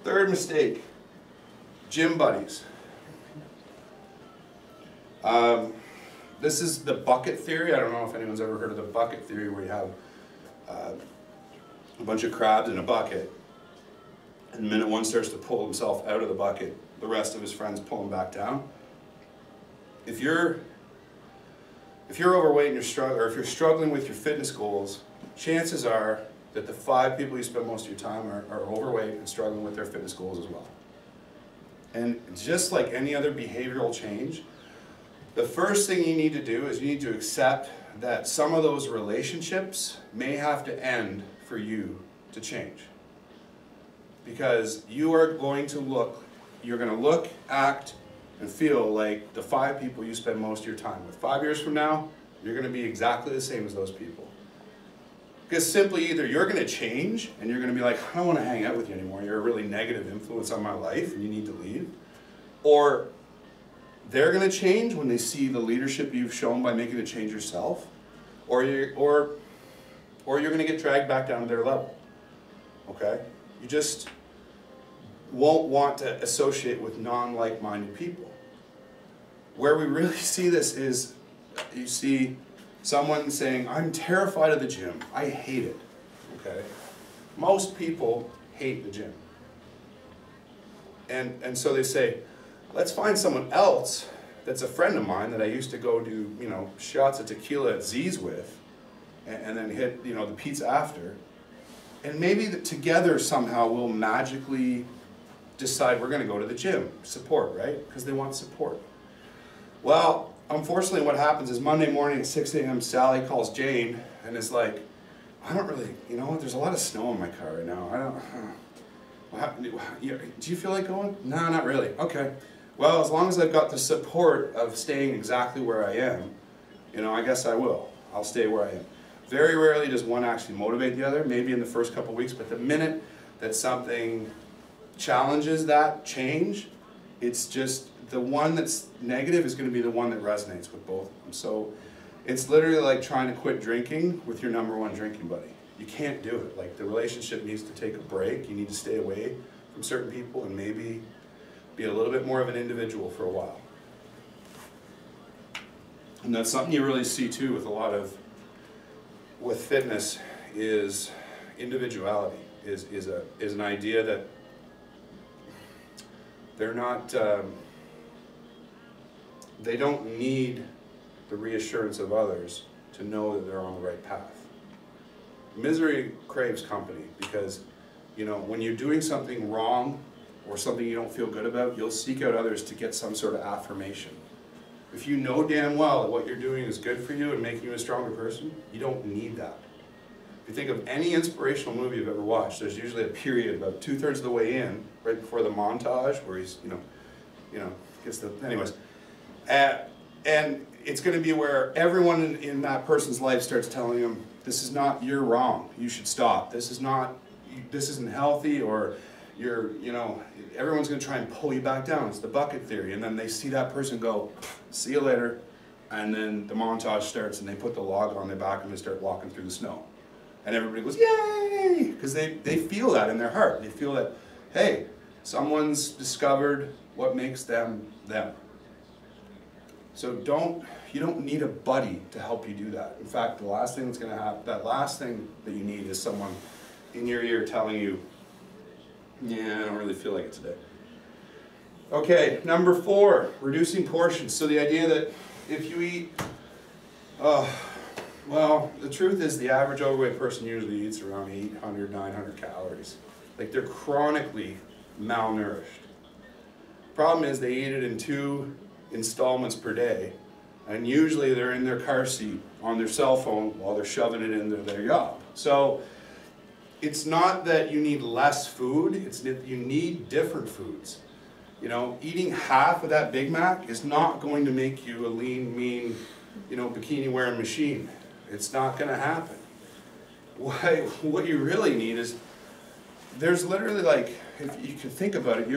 Third mistake, gym buddies. This is the bucket theory. I don't know if anyone's ever heard of the bucket theory, where you have a bunch of crabs in a bucket, and the minute one starts to pull himself out of the bucket, the rest of his friends pull him back down. If you're overweight and or if you're struggling with your fitness goals, chances are that the 5 people you spend most of your time are overweight and struggling with their fitness goals as well. And just like any other behavioral change, the first thing you need to do is you need to accept that some of those relationships may have to end for you to change. Because you're going to look, act, and feel like the 5 people you spend most of your time with. 5 years from now, you're going to be exactly the same as those people. Because simply either you're going to change and you're going to be like, I don't want to hang out with you anymore, you're a really negative influence on my life and you need to leave. Or they're going to change when they see the leadership you've shown by making a change yourself. Or you're going to get dragged back down to their level. Okay? You just won't want to associate with non-like-minded people. Where we really see this is, you see someone saying, I'm terrified of the gym, I hate it. Okay? Most people hate the gym. And so they say, let's find someone else that's a friend of mine that I used to go do, shots of tequila at Z's with, and then hit, the pizza after. And maybe together somehow we'll magically decide we're going to go to the gym. Support, right? Because they want support. Well, unfortunately what happens is Monday morning at 6 a.m. Sally calls Jane and is like, I don't really, there's a lot of snow in my car right now. Do you feel like going? No, not really. Okay. Well, as long as I've got the support of staying exactly where I am, I guess I will. I'll stay where I am. Very rarely does one actually motivate the other, maybe in the first couple weeks, but the minute that something challenges that change, it's just the one that's negative is going to be the one that resonates with both of them. So it's literally like trying to quit drinking with your #1 drinking buddy. You can't do it. Like, the relationship needs to take a break. You need to stay away from certain people and maybe be a little bit more of an individual for a while. And that's something you really see too with fitness, is individuality, is an idea that they're not, they don't need the reassurance of others to know that they're on the right path. Misery craves company, because when you're doing something wrong or something you don't feel good about, you'll seek out others to get some sort of affirmation. If you know damn well that what you're doing is good for you and making you a stronger person, you don't need that. If you think of any inspirational movie you've ever watched, there's usually a period about 2/3 of the way in, right before the montage, where he's, gets the, anyways. And it's going to be where everyone in that person's life starts telling him, this is not, you're wrong, you should stop, this isn't healthy, or everyone's going to try and pull you back down. It's the bucket theory. And then they see that person go, see you later, and then the montage starts and they put the log on their back and they start walking through the snow. And everybody goes, yay! Because they feel that in their heart. They feel that, hey, someone's discovered what makes them them. So you don't need a buddy to help you do that. In fact, the last thing that's going to happen, that last thing that you need is someone in your ear telling you, yeah, I don't really feel like it today. Okay, #4, reducing portions. So the idea that if you eat, well, the truth is the average overweight person usually eats around 800, 900 calories. Like, they're chronically malnourished. Problem is they eat it in 2 installments per day, and usually they're in their car seat on their cell phone while they're shoving it into their yob. So it's not that you need less food, it's that you need different foods. Eating half of that Big Mac is not going to make you a lean, mean, bikini-wearing machine. It's not going to happen. What you really need is, there's literally, like, if you can think about it,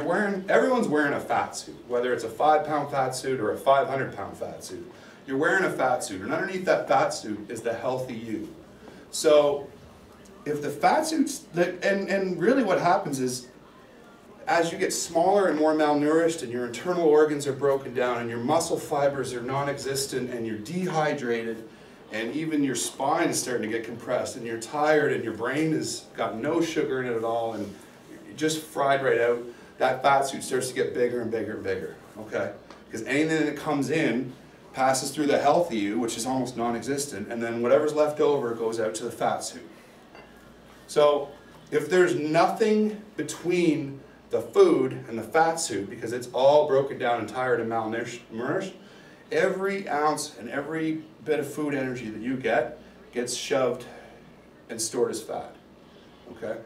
everyone's wearing a fat suit, whether it's a 5-pound fat suit or a 500-pound fat suit. You're wearing a fat suit, and underneath that fat suit is the healthy you. So if the fat suits, and really what happens is, as you get smaller and more malnourished and your internal organs are broken down and your muscle fibers are non-existent and you're dehydrated and even your spine is starting to get compressed and you're tired and your brain has got no sugar in it at all and you're just fried right out, that fat suit starts to get bigger and bigger and bigger, okay? Because anything that comes in passes through the healthy you, which is almost non-existent, and then whatever's left over goes out to the fat suit. So if there's nothing between the food and the fat suit, because it's all broken down and tired and malnourished, every ounce and every bit of food energy that you get gets shoved and stored as fat, okay?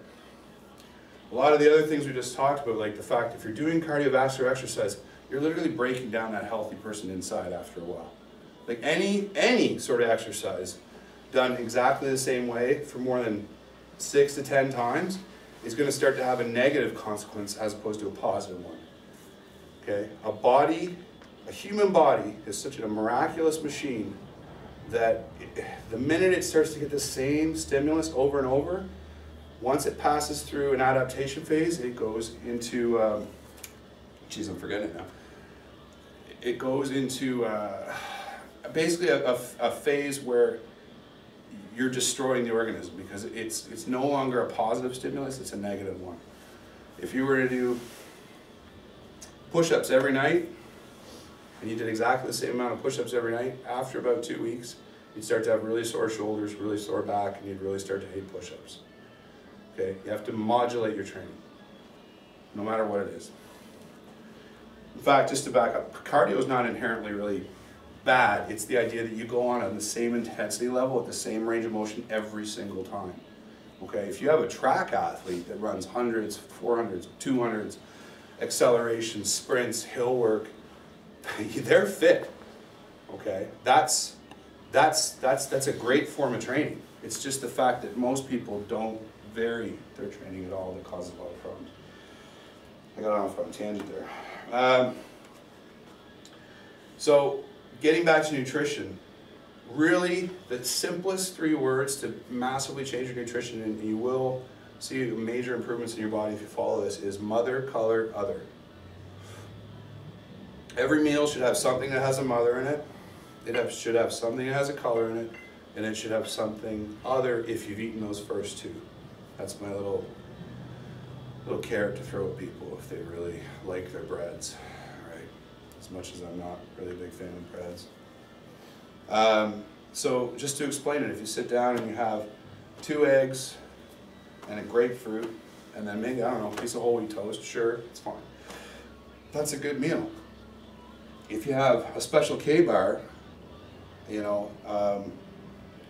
A lot of the other things we just talked about, like the fact if you're doing cardiovascular exercise, you're literally breaking down that healthy person inside after a while. Like any sort of exercise done exactly the same way for more than 6 to 10 times is going to start to have a negative consequence as opposed to a positive one. Okay? A human body is such a miraculous machine that the minute it starts to get the same stimulus over and over, once it passes through an adaptation phase, it goes into, geez, I'm forgetting it now. It goes into basically a phase where you're destroying the organism because it's no longer a positive stimulus, it's a negative one. If you were to do push-ups every night, and you did exactly the same amount of push-ups every night, after about 2 weeks, you'd start to have really sore shoulders, really sore back, and you'd really start to hate push-ups. Okay, you have to modulate your training, no matter what it is. In fact, just to back up, cardio is not inherently really bad. It's the idea that you go on the same intensity level at the same range of motion every single time. Okay, if you have a track athlete that runs hundreds, 400s, 200s, accelerations, sprints, hill work, they're fit. Okay, that's a great form of training. It's just the fact that most people don't vary their training at all that causes a lot of problems. I got off on a tangent there. So getting back to nutrition, really the simplest 3 words to massively change your nutrition, and you will see major improvements in your body if you follow this, is mother, color, other. Every meal should have something that has a mother in it. It should have something that has a color in it, and it should have something other if you've eaten those first 2. That's my little carrot to throw at people if they really like their breads, right? As much as I'm not really a big fan of breads. So just to explain it, if you sit down and you have 2 eggs and a grapefruit, and then maybe, I don't know, a piece of whole wheat toast, sure, it's fine. That's a good meal. If you have a special K-bar, you know,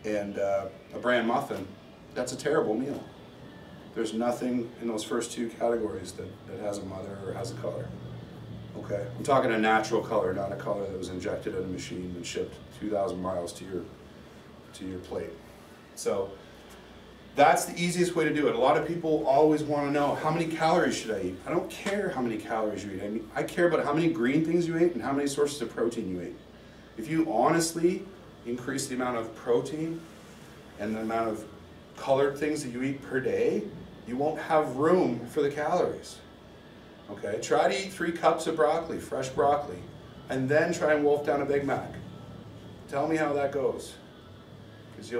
and a bran muffin, that's a terrible meal. There's nothing in those first 2 categories that has a mother or has a color. Okay, I'm talking a natural color, not a color that was injected in a machine and shipped 2,000 miles to your plate. So that's the easiest way to do it. A lot of people always want to know, how many calories should I eat? I don't care how many calories you eat. I care about how many green things you ate and how many sources of protein you ate. If you honestly increase the amount of protein and the amount of colored things that you eat per day, you won't have room for the calories. Okay, try to eat 3 cups of broccoli, fresh broccoli, and then try and wolf down a Big Mac. Tell me how that goes, because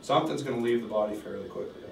something's going to leave the body fairly quickly.